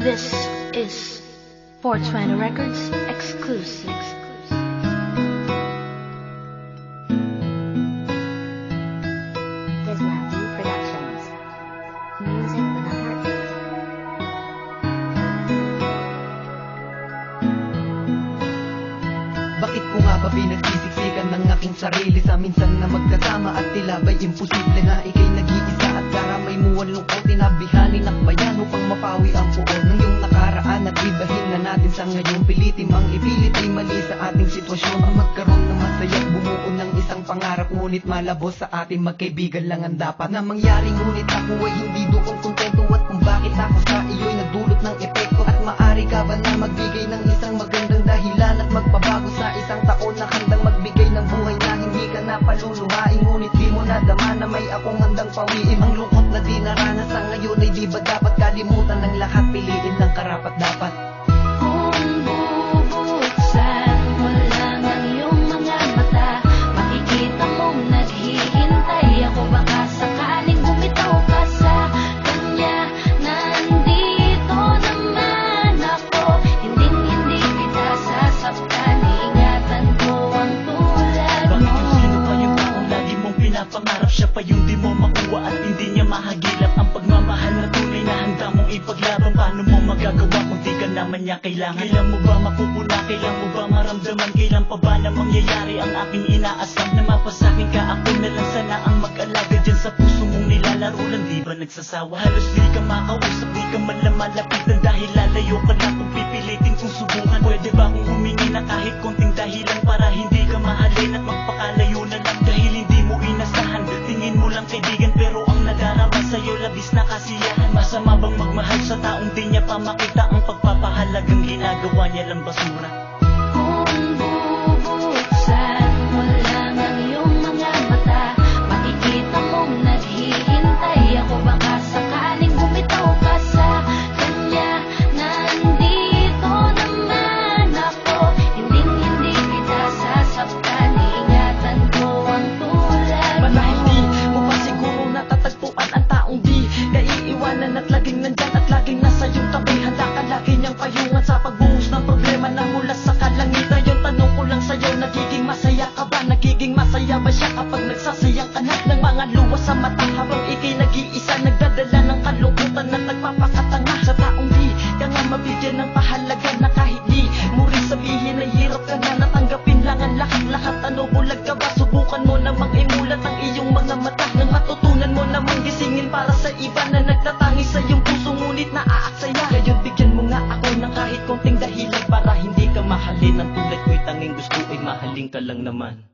This is 420 Records exclusive. Islavi Productions. Music with a heartbeat. Bakit ko nga ba pinagsisiksikan ng aking sarili sa minsan na magkasama at tila ba'y imposible na ikay nag-iisa at karamay mo ang lungkot, tinabihanin akbayan upang mapawi ang puon ng iyong nakaraan at ibahin na natin sa ngayon. Pilitin mang ipilit ay mali sa ating sitwasyon ang magkaroon ng masaya, bumuo ng isang pangarap, ngunit malabos sa ating magkaibigan lang ang dapat na mangyari. Ngunit ako ay hindi doon kontento at kung bakit ako sa iyo'y nagdulot ng epekto. At maari ka ba na magbigay ng isang magandang dahilan at magpabago sa isang taon na handang magbigay ng buhay na hindi ka na paluluhain, ngunit di mo nadama na may akong handang pawiin. Ang lungkot na di naranasan ngayon ay di ba dapat kalimutan ng lahat, piliin ng karapat dapat. Kung bubuksan mo lang ang iyong mga mata, makikita mong naghihintay ako, baka sakaling bumitaw ka sa kanya. Nandito naman ako, hindi kita sasaktan, ingatan ko ang tulad mo. Bakit yung sino pa yung taong lagi mong pinapangarap, siya pa yung di mo makuha at hindi niya mahagilap ang pagmamahal na tunay na handa mong ipaglaban? Paano mo magagawa kung di ka naman niya kailangan? Kailan mo ba mapupuna? Kailan mo ba maramdaman? Kailan pa ba na mangyayari ang aking inaasam na mapasakin ka? Ako na lang sana ang mag-alaga dyan sa puso mong nilalaro lang, di ba nagsasawa? Halos di ka makausap, di ka man lang malapitan dahil lalayo ka na kung pipilitin kong subukan. Pwede ba kung humingi na kahit konting dahilan para hindi ka mahalin at magpakalayo na lang dahil hindi mo inasahan? Tingin mo lang kaibigan pero ang nadarama sa'yo labis na kasiyahan. Masama bang magmahal sa taong di niya pa makita ang pagpapahalagang ginagawa niya lang basura? Kung bubuksan mo lang ang iyong mga mata, makikita mong naghihintay ako, baka sakaling bumitaw ka sa kanya. Nandito naman ako, hindi kita sasaktan, ingatan ko ang tulad mo. Marahil di mo pa siguro natatagpuan ang taong di naiiwanan at laging nandyan at laging nasa iyong tabi. Handa ka lagi niyang payungan sa pagbuhos ng problema na mula sa kalangitan. Yung tanong ko lang sa'yo, nagiging masaya ka ba? Nagiging masaya ba siya kapag nagsasayang anak ng mga luha sa mata habang ikay nag-iisa, nagdadala ng kalungkutan at nagpapakatanga sa taong di ka nga mabigyan ng pahalaga na kahit di mo rin sabihin na hirap ka na natanggapin lang ang lahat-lahat. Ano, bulag ka ba? Subukan mo namang imulat ang iyong mga mata nang matutunan mo namang gisingin para sa iba na nagtatangi sa iyong puso ngunit naaaksaya. Ngayon bigyan mo nga ako ng kahit konting dahilan para hindi ka mahalin. Ang tulad ko'y tanging gusto ay mahalin ka lang naman.